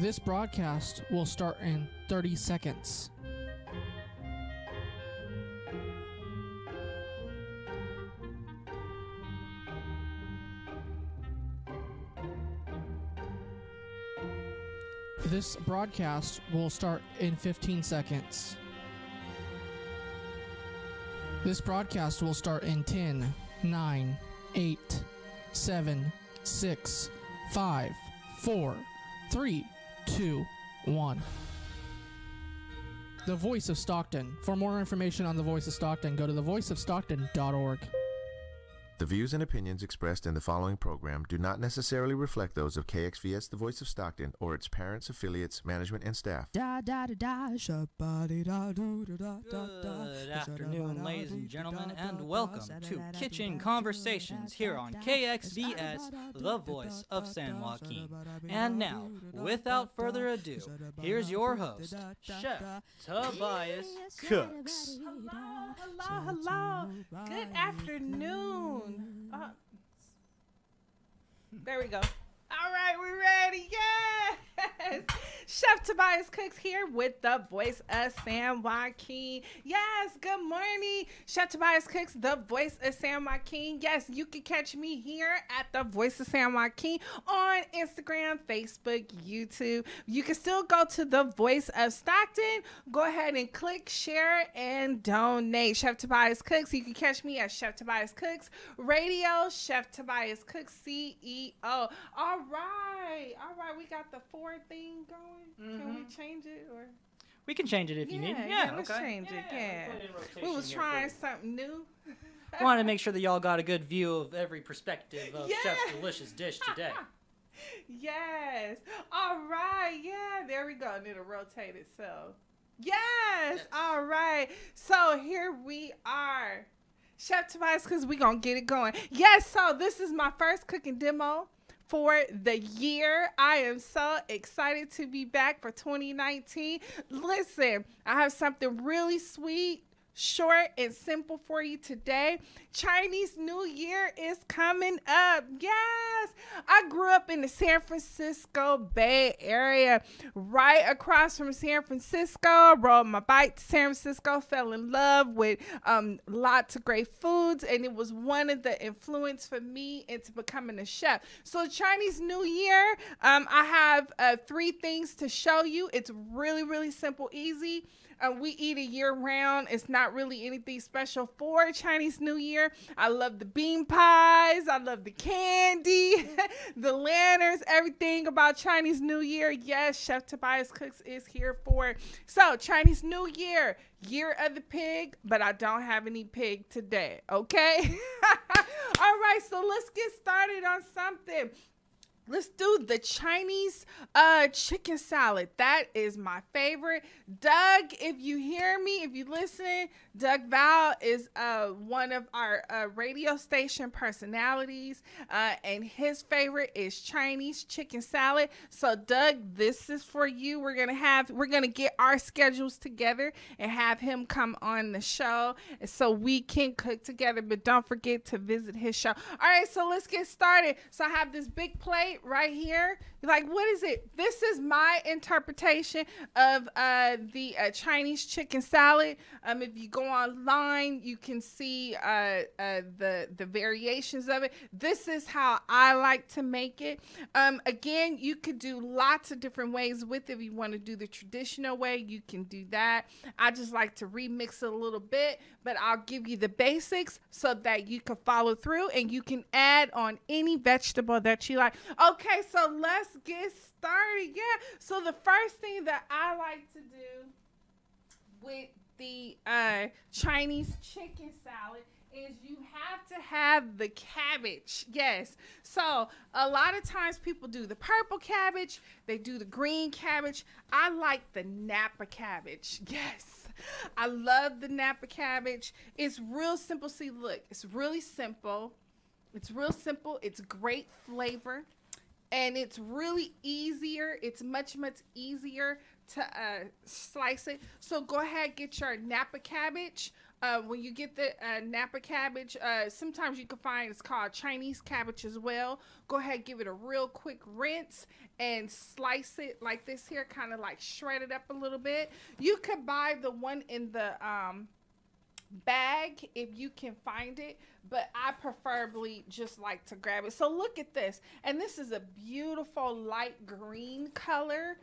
This broadcast will start in 30 seconds. This broadcast will start in 15 seconds. This broadcast will start in 10, 9, 8, 7, 6, 5, 4, 3, 2, 1. The Voice of Stockton. For more information on The Voice of Stockton, go to thevoiceofstockton.org. The views and opinions expressed in the following program do not necessarily reflect those of KXVS, The Voice of Stockton, or its parents, affiliates, management, and staff. Good afternoon, ladies and gentlemen, and welcome to Kitchen Conversations here on KXVS, The Voice of San Joaquin. And now, without further ado, here's your host, Chef Tobias Cooks. Hello. Good afternoon. There we go. All right, we're ready. Yes. Chef Tobias Cooks here with the Voice of San Joaquin. Yes, good morning. Chef Tobias Cooks, the Voice of San Joaquin. Yes, you can catch me here at the Voice of San Joaquin on Instagram, Facebook, YouTube. You can still go to the Voice of Stockton. Go ahead and click, share, and donate. Chef Tobias Cooks. You can catch me at Chef Tobias Cooks Radio, Chef Tobias Cooks CEO. All right. We got the 4 thing going. Can we change it or? We can change it if you need. Yeah, let's change it. Yeah. We was trying something new. Wanted to make sure that y'all got a good view of every perspective of Chef's delicious dish today. Yes. All right. Yeah, there we go. And it'll rotate itself. Yes. All right. So here we are. Chef Tobias, because we're going to get it going. Yes, so this is my first cooking demo for the year. I am so excited to be back for 2019. Listen, I have something really sweet, short, and simple for you today. Chinese New Year is coming up. Yes, I grew up in the San Francisco Bay Area, right across from San Francisco. Rode my bike to San Francisco, fell in love with lots of great foods, and it was one of the influence for me into becoming a chef. So Chinese New Year, I have 3 things to show you. It's really, really simple, easy. We eat it year round. It's not really anything special for Chinese New Year. I love the bean pies. I love the candy, the lanterns, everything about Chinese New Year. Yes, Chef Tobias Cooks is here for it. So Chinese New Year, year of the pig, but I don't have any pig today, okay? All right, so let's get started on something. Let's do the Chinese chicken salad. That is my favorite. Doug, if you hear me, if you listen, Doug Val is one of our radio station personalities, and his favorite is Chinese chicken salad. So Doug, this is for you. We're gonna get our schedules together and have him come on the show so we can cook together. But don't forget to visit his show. All right, so let's get started. So I have this big plate right here. You're like, what is it? This is my interpretation of the Chinese chicken salad. If you go online, you can see the variations of it. This is how I like to make it. Again, you could do lots of different ways with it. If you want to do the traditional way, you can do that. I just like to remix it a little bit, but I'll give you the basics so that you can follow through and you can add on any vegetable that you like. Okay, so let's get started. Yeah, so the first thing that I like to do with the Chinese chicken salad is you have to have the cabbage. Yes. So a lot of times people do the purple cabbage, they do the green cabbage. I like the Napa cabbage. Yes. I love the Napa cabbage. It's real simple. See, look, it's really simple. It's real simple. It's great flavor. And it's really easier. It's much easier to slice it. So go ahead, get your Napa cabbage. When you get the Napa cabbage, sometimes you can find it's called Chinese cabbage as well. Go ahead, give it a real quick rinse and slice it like this here, kind of like shred it up a little bit. You could buy the one in the bag if you can find it, but I preferably just like to grab it. So look at this, and this is a beautiful light green color.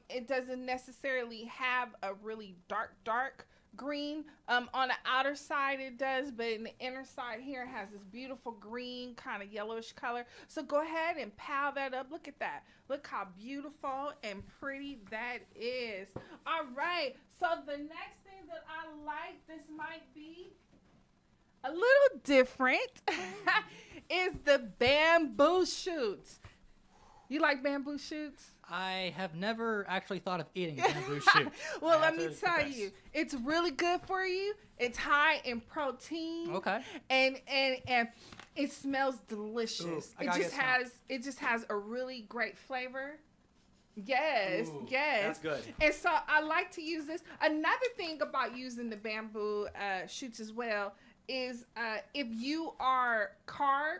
It doesn't necessarily have a really dark green. On the outer side it does, but in the inner side here it has this beautiful green kind of yellowish color. So go ahead and pile that up. Look at that. Look how beautiful and pretty that is. All right, so the next thing that I like, this might be a little different, is the bamboo shoots. You like bamboo shoots? I have never actually thought of eating a bamboo shoot. Well, let me tell you, it's really good for you. It's high in protein. Okay. And it smells delicious. Ooh, it just has a really great flavor. Yes, Ooh, yes. That's good. And so I like to use this. Another thing about using the bamboo shoots as well is if you are carb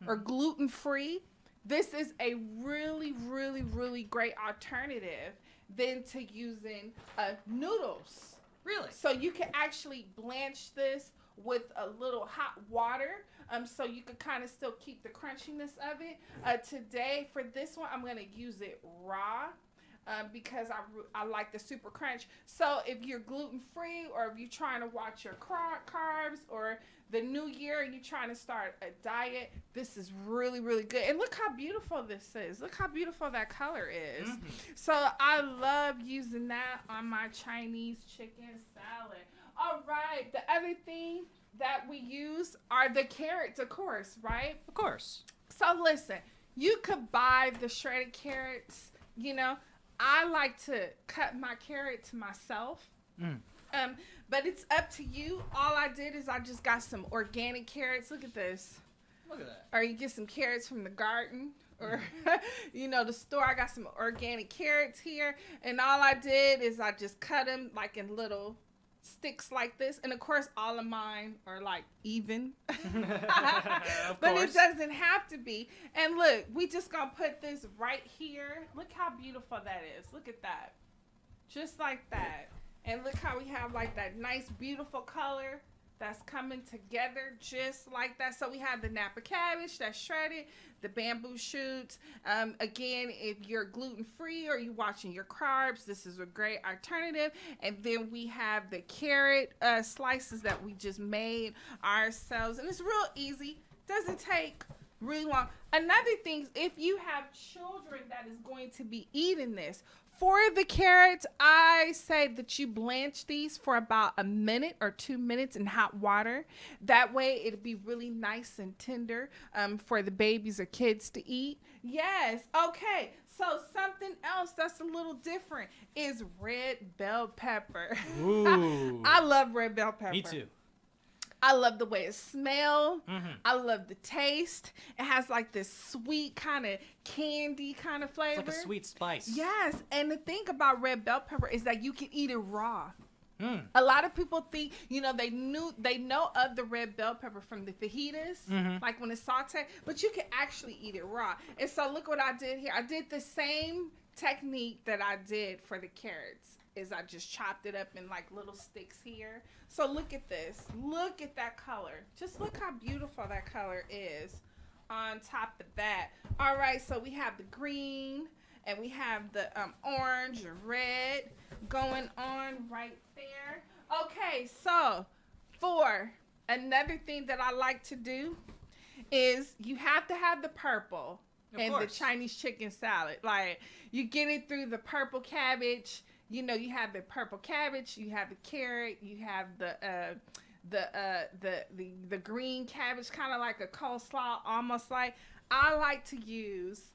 or gluten free, this is a really, really, really great alternative than to using noodles. Really? So you can actually blanch this with a little hot water, so you can kind of still keep the crunchiness of it. Today, for this one, I'm going to use it raw because I like the super crunch. So if you're gluten-free, or if you're trying to watch your carbs, or the new year and you're trying to start a diet, this is really, really good. And look how beautiful this is. Look how beautiful that color is. Mm-hmm. So I love using that on my Chinese chicken salad. All right, the other thing that we use are the carrots, of course, right? Of course. So listen, you could buy the shredded carrots. You know, I like to cut my carrots myself. But it's up to you. All I did is I just got some organic carrots. Look at this. Look at that. Or you get some carrots from the garden, or you know, the store. I got some organic carrots here, and all I did is I just cut them like in little sticks like this. And of course all of mine are like even. But it doesn't have to be. And look, we just gonna put this right here. Look how beautiful that is. Look at that. Just like that. And look how we have like that nice beautiful color that's coming together just like that. So we have the Napa cabbage that's shredded, the bamboo shoots. Again, if you're gluten-free or you're watching your carbs, this is a great alternative. And then we have the carrot slices that we just made ourselves. And it's real easy. Doesn't take really long. Another thing, if you have children that is going to be eating this, for the carrots, I say that you blanch these for about a minute or 2 minutes in hot water. That way it'll be really nice and tender for the babies or kids to eat. Yes. Okay. So something else that's a little different is red bell pepper. Ooh. I love red bell pepper. Me too. I love the way it smells. I love the taste. It has like this sweet kind of candy kind of flavor. It's like a sweet spice. Yes. And the thing about red bell pepper is that you can eat it raw. A lot of people think, you know, they know of the red bell pepper from the fajitas, like when it's sauteed, but you can actually eat it raw. And so look what I did here. I did the same technique that I did for the carrots. Is I just chopped it up in like little sticks here. So look at this. Look at that color. Just look how beautiful that color is on top of that. All right, so we have the green and we have the orange and red going on right there. Okay, so for another thing that I like to do is you have to have the purple in the Chinese chicken salad. Like you get it through the purple cabbage. You know, you have the purple cabbage, you have the carrot, you have the green cabbage, kind of like a coleslaw, almost like. I like to use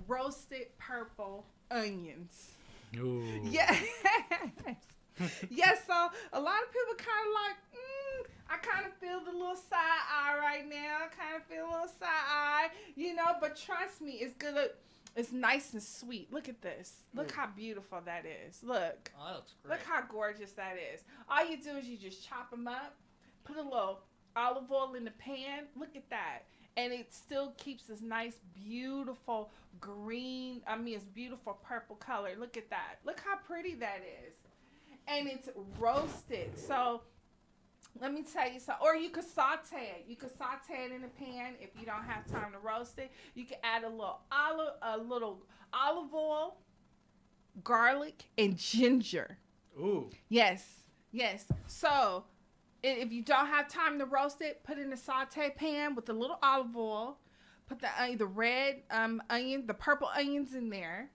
roasted purple onions. Ooh. Yeah. Yes, so a lot of people kind of like, I kind of feel the little side eye right now. I kind of feel a little side eye, you know, but trust me, it's good. It's nice and sweet. Look at this. Look how beautiful that is. Look. Oh, that looks great. Look how gorgeous that is. All you do is you just chop them up, put a little olive oil in the pan. Look at that. And it still keeps this nice, beautiful green, it's beautiful purple color. Look at that. Look how pretty that is. And it's roasted. So let me tell you something. Or you could saute it. You could saute it in a pan if you don't have time to roast it. You could add a little olive oil, garlic, and ginger. Ooh. Yes. So if you don't have time to roast it, put it in a saute pan with a little olive oil. Put the red onion, the purple onions in there,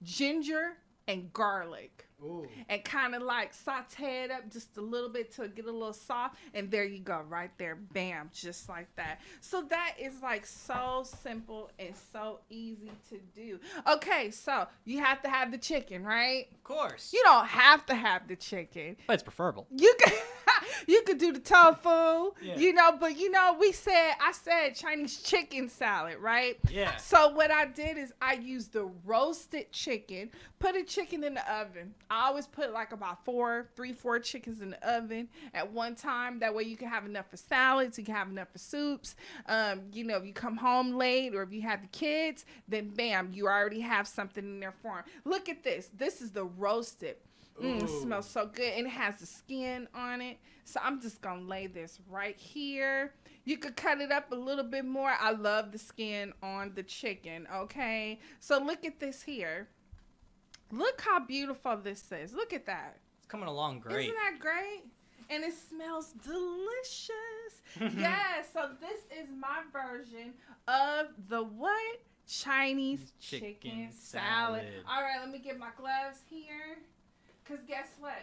ginger and garlic. Ooh. And kind of like saute it up just a little bit till it get a little soft. And there you go, right there. Bam, just like that. So that is like so simple and so easy to do. Okay, so you have to have the chicken, right? Of course. You don't have to have the chicken. But it's preferable. You could do the tofu, yeah. But I said Chinese chicken salad, right? Yeah. So what I did is I used the roasted chicken, put a chicken in the oven. I always put like about 4 chickens in the oven at one time. That way you can have enough for salads, you can have enough for soups. If you come home late or if you have the kids, then bam, you already have something in there for them. Look at this. This is the roasted. It smells so good. And it has the skin on it. So I'm just going to lay this right here. You could cut it up a little bit more. I love the skin on the chicken, okay? So look at this here. Look how beautiful this is. Look at that. It's coming along great. Isn't that great? And it smells delicious. Yeah, so this is my version of the what? Chinese chicken salad. All right, let me get my gloves here. Because guess what?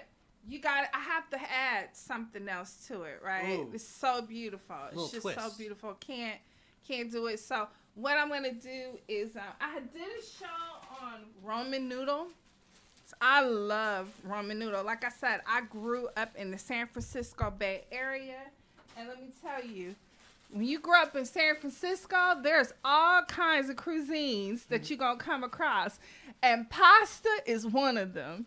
I have to add something else to it, right? Ooh. It's so beautiful. It's just twist. so beautiful. Can't do it. So what I'm going to do is I did a show on Roman noodle. So I love Roman noodle. Like I said, I grew up in the San Francisco Bay Area. And let me tell you, when you grow up in San Francisco, there's all kinds of cuisines that you're going to come across. And pasta is one of them.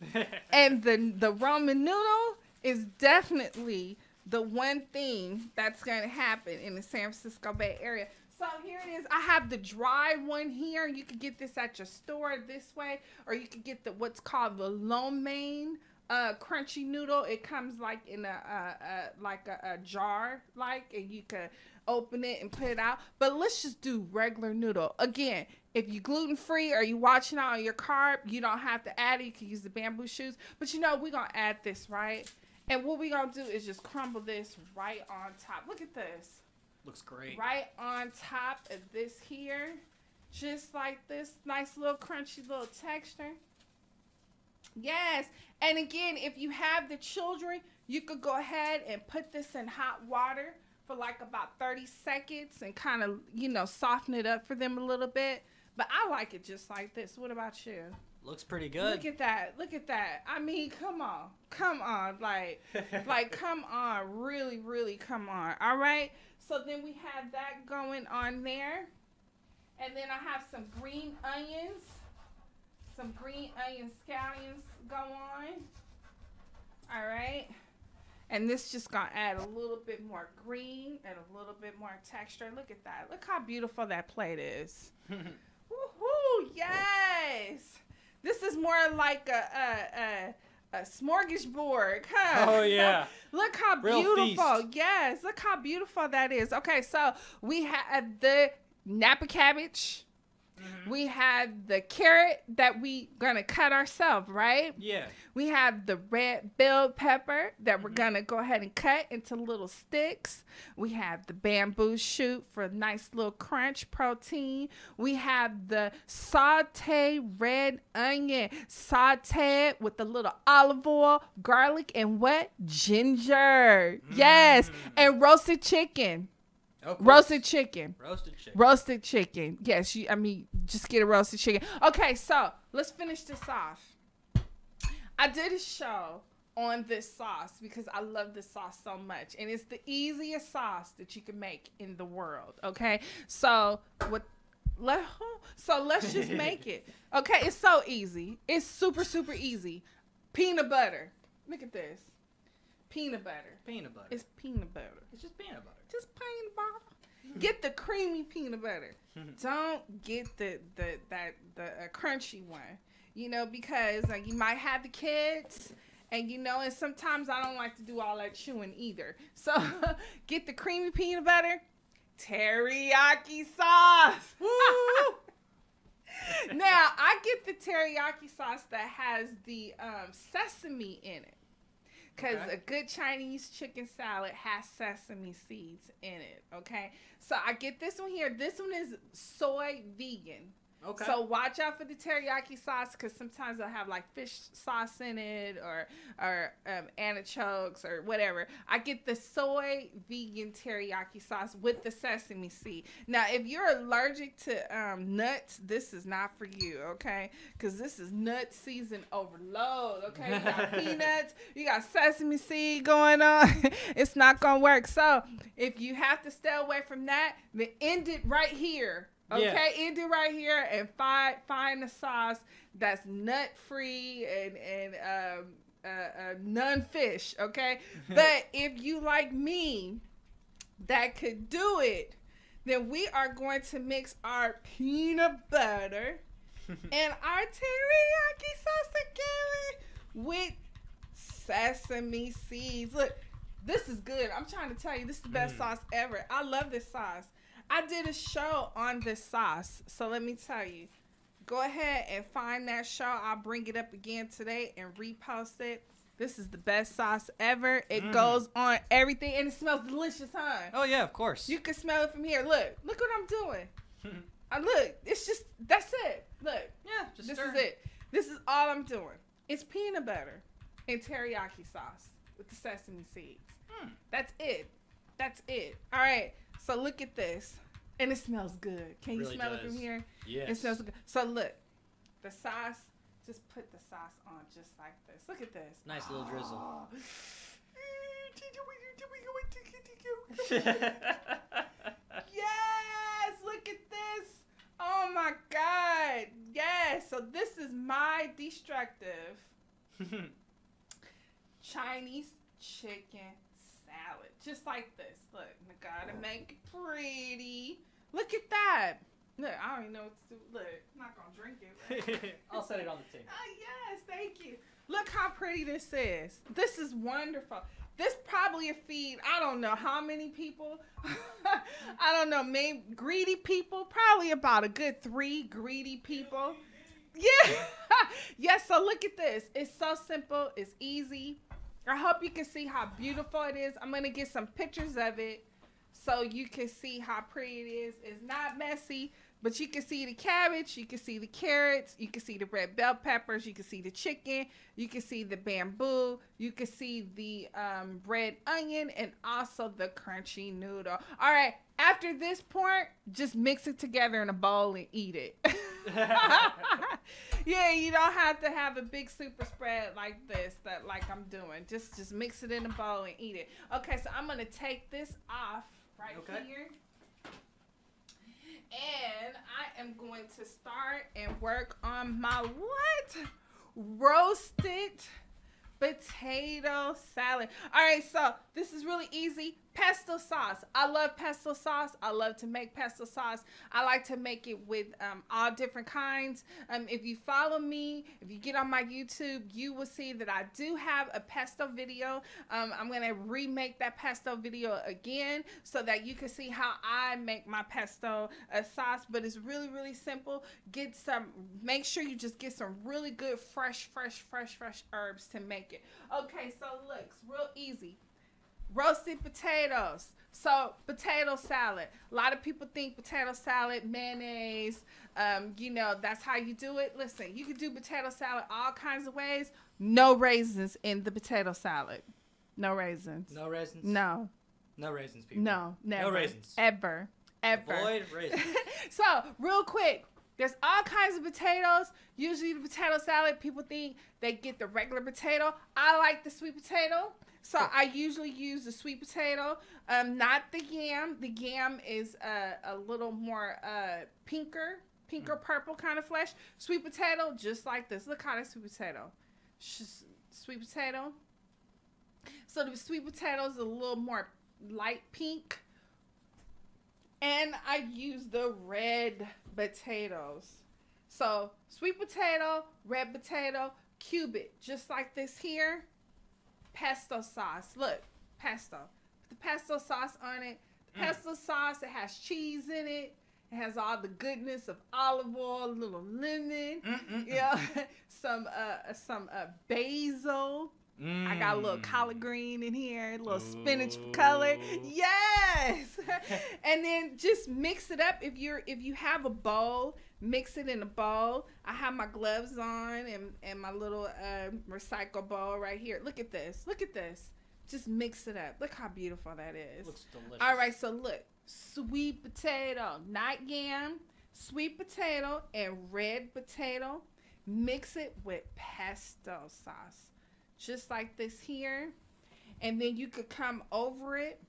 And the Roman noodle is definitely the one thing that's going to happen in the San Francisco Bay Area. So here it is. I have the dry one here. You could get this at your store this way. Or you could get what's called the lo mein crunchy noodle. It comes like in a jar, and you could open it and put it out. But let's just do regular noodle. Again, if you're gluten-free or you watching out on your carb, you don't have to add it. You can use the bamboo shoots. But we're going to add this, right? And what we're going to do is just crumble this right on top. Look at this. Looks great. Right on top of this here. Just like this. Nice little crunchy little texture. Yes. And again, if you have the children, you could go ahead and put this in hot water for like about 30 seconds and kind of, soften it up for them a little bit. But I like it just like this. What about you? Looks pretty good. Look at that. Look at that. I mean, come on. Come on. Like come on. Really, really come on. All right. So then we have that going on there. And then I have some green onions. Some green onion scallions go on. All right. And this just gonna add a little bit more green and a little bit more texture. Look at that. Look how beautiful that plate is. Woohoo! Yes. This is more like a smorgasbord, huh? Oh yeah. Look how Real beautiful. feast. Yes. Look how beautiful that is. Okay, so we have the Napa cabbage. Mm-hmm. We have the carrot that we gonna cut ourselves, right? Yeah. We have the red bell pepper that we're gonna go ahead and cut into little sticks. We have the bamboo shoot for a nice little crunch protein. We have the sauteed red onion, sauteed with a little olive oil, garlic, and what? Ginger. Yes. And roasted chicken. Roasted chicken. Roasted chicken. Yes, just get a roasted chicken. Okay, so let's finish this off. I did a show on this sauce because I love this sauce so much. And it's the easiest sauce that you can make in the world. Okay, so So let's just make it. Okay, it's so easy. It's super, super easy. Peanut butter. Look at this. Peanut butter. Peanut butter. It's peanut butter. It's just peanut butter. Just peanut butter. Get the creamy peanut butter. Don't get the crunchy one. You know, because like you might have the kids. And, you know, and sometimes I don't like to do all that chewing either. So, get the creamy peanut butter, teriyaki sauce. Woo! Now, I get the teriyaki sauce that has the sesame in it. Because a good Chinese chicken salad has sesame seeds in it, okay? So, I get this one here. This one is soy vegan. Okay. So watch out for the teriyaki sauce because sometimes they'll have like fish sauce in it or anchovies or whatever. I get the soy vegan teriyaki sauce with the sesame seed. Now, if you're allergic to nuts, this is not for you, okay? Because this is nut season overload, okay? You got peanuts, you got sesame seed going on. It's not going to work. So if you have to stay away from that, then end it right here. Okay, end it right here and find the sauce that's nut free and none fish. Okay, but if you like me, that could do it, then we are going to mix our peanut butter and our teriyaki sauce together with sesame seeds. Look, this is good. I'm trying to tell you, this is the best sauce ever. I love this sauce. I did a show on this sauce, so let me tell you. Go ahead and find that show. I'll bring it up again today and repost it. This is the best sauce ever. It goes on everything, and it smells delicious, huh? Oh, yeah, of course. You can smell it from here. Look what I'm doing. Look, it's just, that's it. Look. Yeah, just this stir. is it. This is all I'm doing. It's peanut butter and teriyaki sauce with the sesame seeds. That's it. That's it. All right. So look at this. And it smells good. Can you smell it from here? Yes. It smells good. So look. The sauce, just put the sauce on just like this. Look at this. Nice little drizzle. Yes, look at this. Oh my God. Yes. So this is my destructive Chinese chicken salad. Just like this. Look, I gotta make it pretty. Look at that. Look, I don't even know what to do. Look, I'm not gonna drink it. Right? I'll set it on the table. Oh, yes, thank you. Look how pretty this is. This is wonderful. This probably a feed, I don't know how many people. I don't know, maybe greedy people. Probably about a good 3 greedy people. Yeah. Yes, so look at this. It's so simple. It's easy. I hope you can see how beautiful it is. I'm going to get some pictures of it so you can see how pretty it is. It's not messy. But you can see the cabbage, you can see the carrots, you can see the red bell peppers, you can see the chicken, you can see the bamboo, you can see the red onion, and also the crunchy noodle. All right, after this point, just mix it together in a bowl and eat it. Yeah, you don't have to have a big super spread like this, like I'm doing. Just mix it in a bowl and eat it. Okay, so I'm going to take this off right here. And I am going to start and work on my roasted potato salad. All right, so this is really easy. Pesto sauce. I love pesto sauce. I love to make pesto sauce. I like to make it with all different kinds. If you follow me, if you get on my YouTube, you will see that I do have a pesto video. I'm going to remake that pesto video again so that you can see how I make my pesto sauce. But it's really, really simple. Make sure you just get some really good fresh herbs to make it. Okay, so look, it's real easy. Roasted potatoes. So potato salad. A lot of people think potato salad, mayonnaise, that's how you do it. Listen, you can do potato salad all kinds of ways. No raisins in the potato salad. No raisins. No raisins? No. No raisins, people. No, never. No raisins. Ever. Avoid raisins. So, real quick, There's all kinds of potatoes. Usually the potato salad, people think they get the regular potato. I like the sweet potato. So I usually use the sweet potato, not the yam. The yam is a little more pinker purple kind of flesh. Sweet potato, just like this. Look how that's sweet potato. Sweet potato. So the sweet potato is a little more light pink. And I use the red potatoes. So sweet potato, red potato, cube it, just like this here. Pesto sauce. Look, pesto. Put the pesto sauce on it. The pesto sauce, it has cheese in it. It has all the goodness of olive oil, a little lemon, yeah, some basil. I got a little collard green in here, a little spinach for color. Yes. And then just mix it up. If you have a bowl, mix it in a bowl. I have my gloves on and my little recycle bowl right here. Look at this. Look at this. Just mix it up. Look how beautiful that is. Looks delicious. All right, so look. Sweet potato, not yam. Sweet potato and red potato. Mix it with pesto sauce. Just like this here. And then you could come over it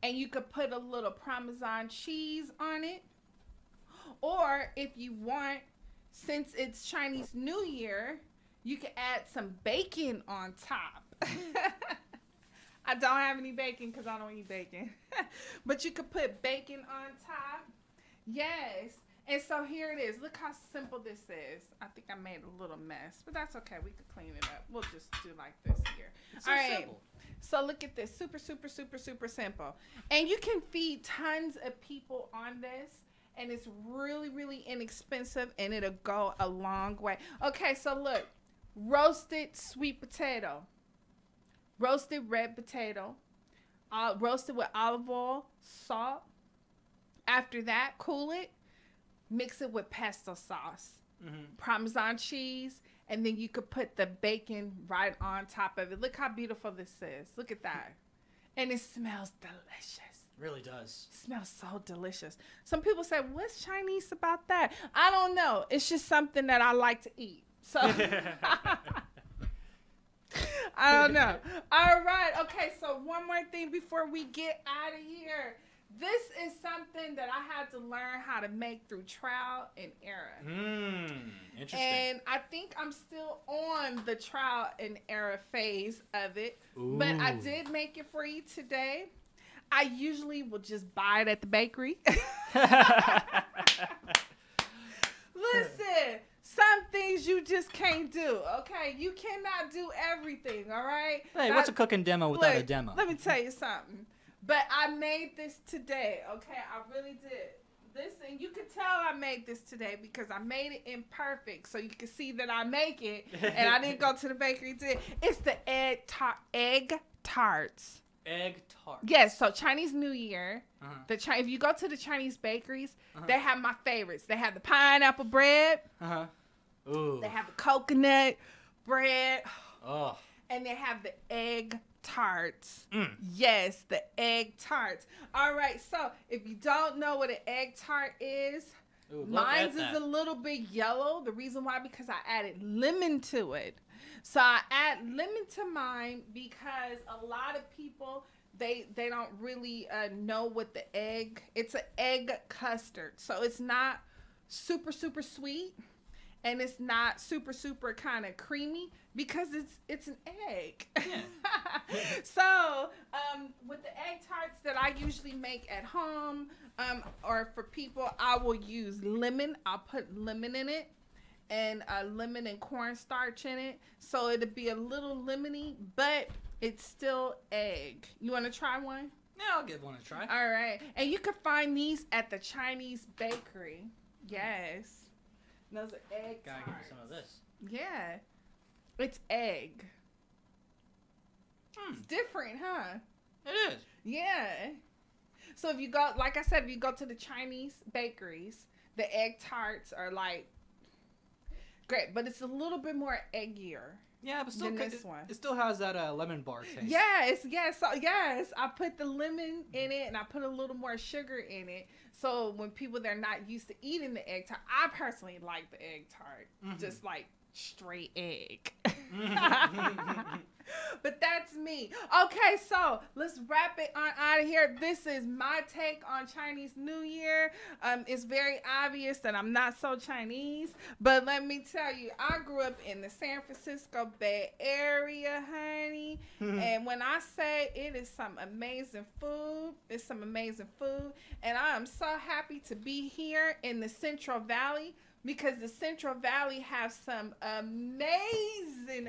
and you could put a little Parmesan cheese on it. Or if you want, since it's Chinese New Year, you could add some bacon on top. I don't have any bacon because I don't eat bacon. But you could put bacon on top. Yes. And so here it is. Look how simple this is. I think I made a little mess, but that's okay. We could clean it up. We'll just do like this here. It's so simple. So look at this. Super, super, super, super simple. And you can feed tons of people on this. And it's really, really inexpensive. And it'll go a long way. Okay, so look. Roasted sweet potato. Roasted red potato. Roasted with olive oil, salt. After that, cool it. Mix it with pesto sauce, Parmesan cheese, and then you could put the bacon right on top of it. Look how beautiful this is. Look at that. And it smells delicious. It really does. It smells so delicious. Some people say, what's Chinese about that? I don't know. It's just something that I like to eat. So I don't know. All right. Okay, so one more thing before we get out of here. This is something that I had to learn how to make through trial and error. Interesting. And I think I'm still on the trial and error phase of it. Ooh. But I did make it for you today. I usually will just buy it at the bakery. Listen, some things you just can't do, okay? You cannot do everything, all right? Hey, what's a cooking demo without a demo? Let me tell you something. But I made this today, okay? I really did. This, and you could tell I made this today because I made it imperfect, so you can see that I make it, and I didn't go to the bakery today. It's the egg tarts. Egg tarts. Yes, so Chinese New Year, if you go to the Chinese bakeries, they have my favorites. They have the pineapple bread. Ooh. They have the coconut bread. Oh. And they have the egg tarts. Yes, the egg tarts. All right, so if you don't know what an egg tart is, mine is a little bit yellow. The reason why, because I added lemon to it. So I add lemon to mine because a lot of people, they don't really know what the egg, it's an egg custard. So it's not super, super sweet. And it's not super, super kind of creamy because it's an egg. Yeah. So with the egg tarts that I usually make at home or for people, I will use lemon. I'll put lemon in it and lemon and cornstarch in it. So it'll be a little lemony, but it's still egg. You want to try one? Yeah, I'll give one a try. All right. And you can find these at the Chinese bakery. Yes. Those are egg Gotta tarts. give me some of this. Yeah. It's egg. It's different, huh? It is. Yeah. So if you go, like I said, if you go to the Chinese bakeries, the egg tarts are like great, but it's a little bit more eggier. Yeah, but still, than this one. It still has that lemon bar taste. Yes. So yes, I put the lemon in it, and I put a little more sugar in it. So when people they're not used to eating the egg tart, I personally like the egg tart, just like straight egg. But that's me. Okay, so let's wrap it on out of here. This is my take on Chinese New Year. It's very obvious that I'm not so Chinese, but let me tell you, I grew up in the San Francisco Bay Area, honey. And when I say it is some amazing food, it's some amazing food. And I am so happy to be here in the Central Valley, because the Central Valley have some amazing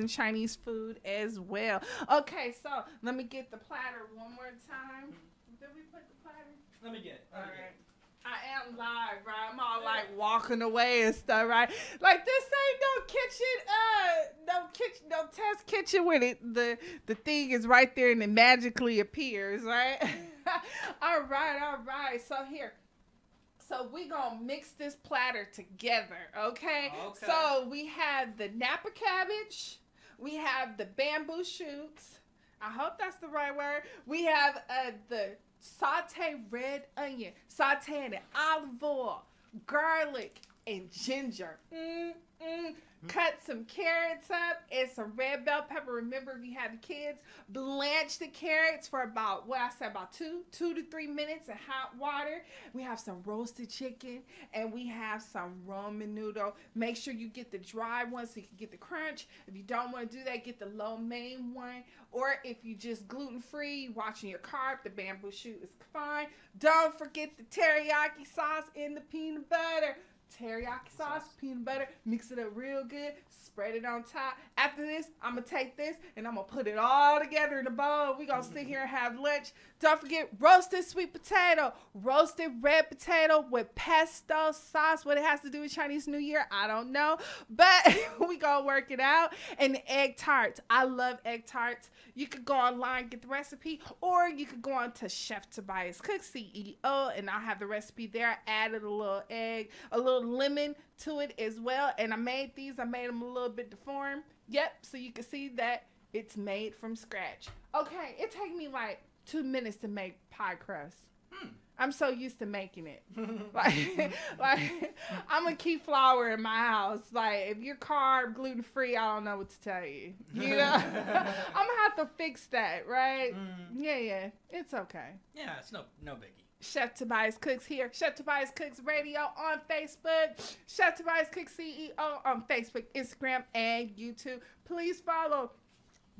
Chinese food as well. Okay, so let me get the platter one more time. Did we put the platter? Let me get it. All right. I am live, right? I'm all like walking away and stuff, right? Like this ain't no test kitchen with it. The thing is right there and it magically appears, right? All right. So here. So we gonna mix this platter together, okay? So we have the Napa cabbage, we have the bamboo shoots. I hope that's the right word. We have the sauteed red onion, sauteed in olive oil, garlic, and ginger. Cut some carrots up and some red bell pepper. Remember, if you have the kids, blanch the carrots for about two to 3 minutes in hot water. We have some roasted chicken and we have some ramen noodle. Make sure you get the dry one so you can get the crunch. If you don't want to do that, get the lo mein one. Or if you just gluten-free, watching your carb, the bamboo shoot is fine. Don't forget the teriyaki sauce and the peanut butter. Teriyaki sauce, peanut butter, mix it up real good, spread it on top. After this, I'm going to take this and I'm going to put it all together in a bowl. We're going to sit here and have lunch. Don't forget roasted sweet potato, roasted red potato with pesto sauce. What it has to do with Chinese New Year, I don't know. But we going to work it out. And the egg tarts. I love egg tarts. You could go online, get the recipe, or you could go on to Chef Tobias Cook, CEO, and I'll have the recipe there. I added a little egg, a little lemon to it as well. And I made them a little bit deformed. Yep, so you can see that it's made from scratch. Okay, it take me like 2 minutes to make pie crust. I'm so used to making it. like I'm gonna keep flour in my house. Like if you're carb, gluten free, I don't know what to tell you. You know, I'm gonna have to fix that, right? Yeah, it's okay. Yeah, it's no biggie. Chef Tobias Cooks here. Chef Tobias Cooks Radio on Facebook. Chef Tobias Cooks CEO on Facebook, Instagram, and YouTube. Please follow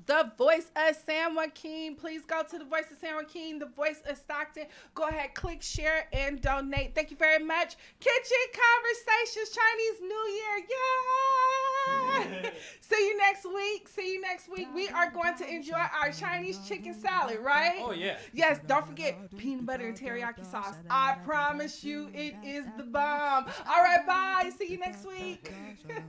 The Voice of San Joaquin. Please go to The Voice of San Joaquin, The Voice of Stockton. Go ahead, click, share, and donate. Thank you very much. Kitchen Conversations, Chinese New Year. Yeah! See you next week. We are going to enjoy our Chinese chicken salad, right? Oh, yeah. Yes, don't forget peanut butter and teriyaki sauce. I promise you it is the bomb. All right, bye. See you next week. Yeah,